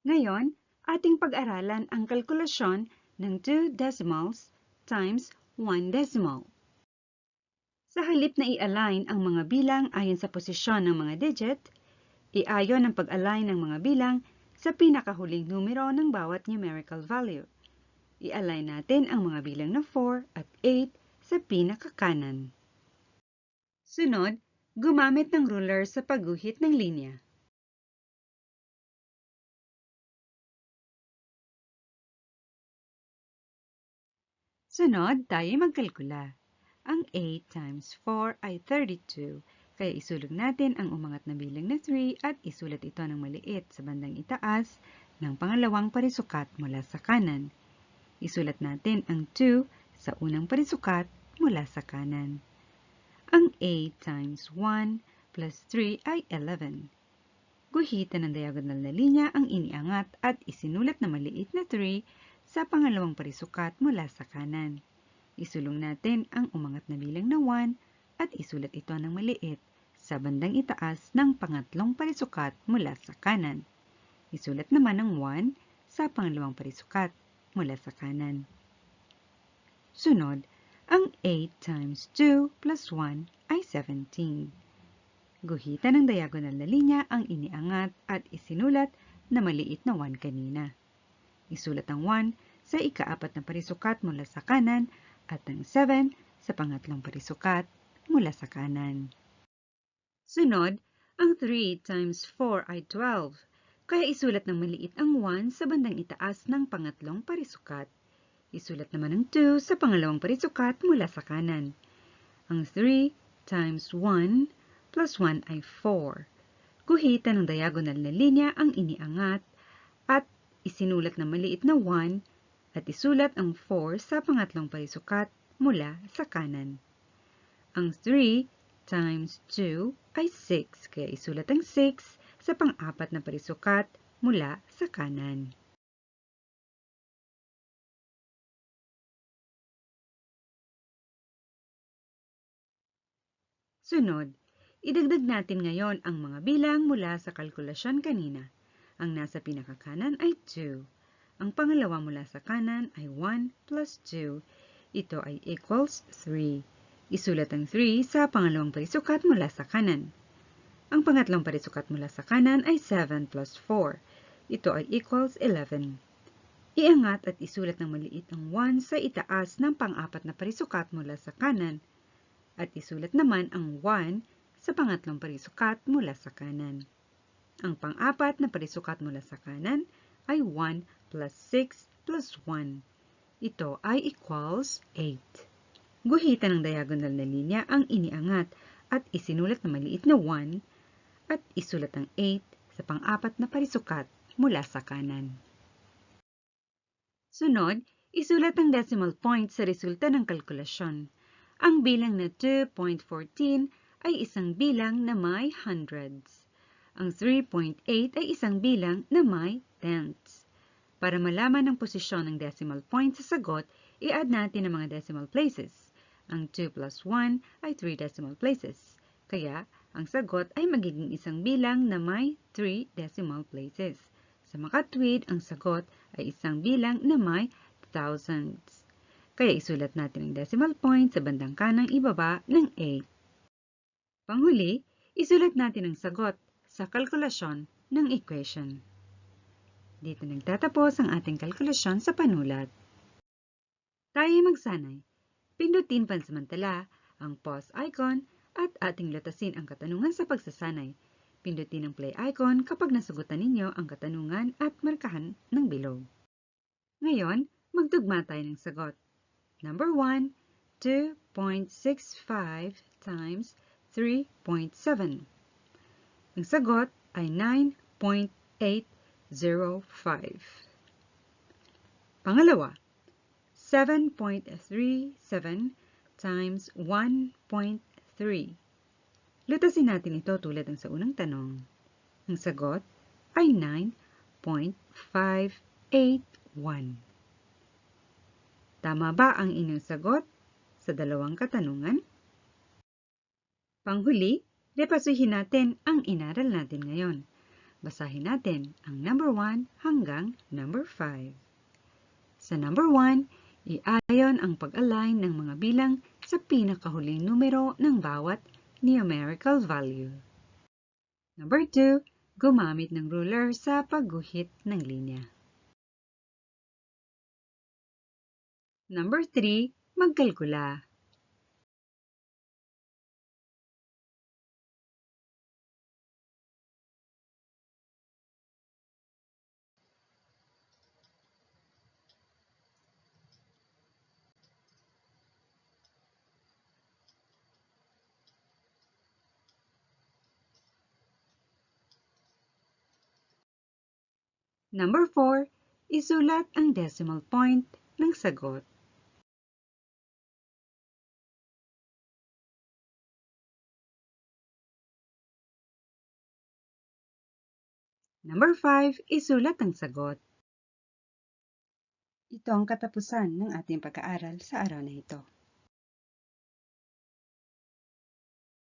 Ngayon, ating pag-aralan ang kalkulasyon ng 2 decimals times 1 decimal. Sa halip na i-align ang mga bilang ayon sa posisyon ng mga digit, iayon ang pag-align ng mga bilang sa pinakahuling numero ng bawat numerical value. I-align natin ang mga bilang na 4 at 8 sa pinakakanan. Sunod, gumamit ng ruler sa pagguhit ng linya. Sunod, tayo magkalkula. Ang 8 times 4 ay 32, kaya isulog natin ang umangat na bilang na 3 at isulat ito ng maliit sa bandang itaas ng pangalawang parisukat mula sa kanan. Isulat natin ang 2 sa unang parisukat mula sa kanan. Ang 8 times 1 plus 3 ay 11. Guhitan ng diagonal na linya ang iniangat at isinulat na maliit na 3 sa pangalawang parisukat mula sa kanan. Isulong natin ang umangat na bilang na 1 at isulat ito ng maliit sa bandang itaas ng pangatlong parisukat mula sa kanan. Isulat naman ang 1 sa pangalawang parisukat mula sa kanan. Sunod, ang 8 times 2 plus 1 ay 17. Guhitan ng diagonal na linya ang iniangat at isinulat na maliit na 1 kanina. Isulat ang 1 sa ikaapat na parisukat mula sa kanan at ang 7 sa pangatlong parisukat mula sa kanan. Sunod, ang 3 times 4 ay 12, kaya isulat ng maliit ang 1 sa bandang itaas ng pangatlong parisukat. Isulat naman ang 2 sa pangalawang parisukat mula sa kanan. Ang 3 times 1 plus 1 ay 4. Guhitan ng diagonal na linya ang iniangat at isinulat na maliit na 1 at isulat ang 4 sa pangatlong parisukat mula sa kanan. Ang 3 times 2 ay 6, kaya isulat ang 6 sa pang-apat na parisukat mula sa kanan. Sunod, idagdag natin ngayon ang mga bilang mula sa kalkulasyon kanina. Ang nasa pinakakanan ay 2. Ang pangalawa mula sa kanan ay 1 plus 2. Ito ay equals 3. Isulat ang 3 sa pangalawang parisukat mula sa kanan. Ang pangatlong parisukat mula sa kanan ay 7 plus 4. Ito ay equals 11. Iangat at isulat ng maliit ang 1 sa itaas ng pang-apat na parisukat mula sa kanan at isulat naman ang 1 sa pangatlong parisukat mula sa kanan. Ang pang-apat na parisukat mula sa kanan ay 1 plus 6 plus 1. Ito ay equals 8. Guhitan ng diagonal na linya ang iniangat at isinulat na maliit na 1 at isulat ang 8 sa pang-apat na parisukat mula sa kanan. Sunod, isulat ang decimal point sa resulta ng kalkulasyon. Ang bilang na 2.14 ay isang bilang na may hundreds. Ang 3.8 ay isang bilang na may tenths. Para malaman ang posisyon ng decimal point sa sagot, i-add natin ang mga decimal places. Ang 2 plus 1 ay 3 decimal places. Kaya, ang sagot ay magiging isang bilang na may 3 decimal places. Sa makatwid, ang sagot ay isang bilang na may thousands. Kaya isulat natin ang decimal point sa bandang kanang ibaba ng 8. Panghuli, isulat natin ang sagot sa kalkulasyon ng equation. Dito nagtatapos ang ating kalkulasyon sa panulat. Tayo magsanay. Pindutin pansamantala ang pause icon at ating lutasin ang katanungan sa pagsasanay. Pindutin ang play icon kapag nasagutan ninyo ang katanungan at markahan ng bilog. Ngayon, magtugma tayo ng sagot. Number 1, 2.65 times 3.7. Ang sagot ay 9.805. Pangalawa, 7.37 times 1.3. Lutasin natin ito tulad ng sa unang tanong. Ang sagot ay 9.581. Tama ba ang inyong sagot sa dalawang katanungan? Panghuli, repasuhin natin ang inaral natin ngayon. Basahin natin ang number 1 hanggang number 5. Sa number 1, iayon ang pag-align ng mga bilang sa pinakahuling numero ng bawat numerical value. Number 2, gumamit ng ruler sa pagguhit ng linya. Number 3, magkalkula. Number 4, isulat ang decimal point ng sagot. Number 5, isulat ang sagot. Ito ang katapusan ng ating pag-aaral sa araw na ito.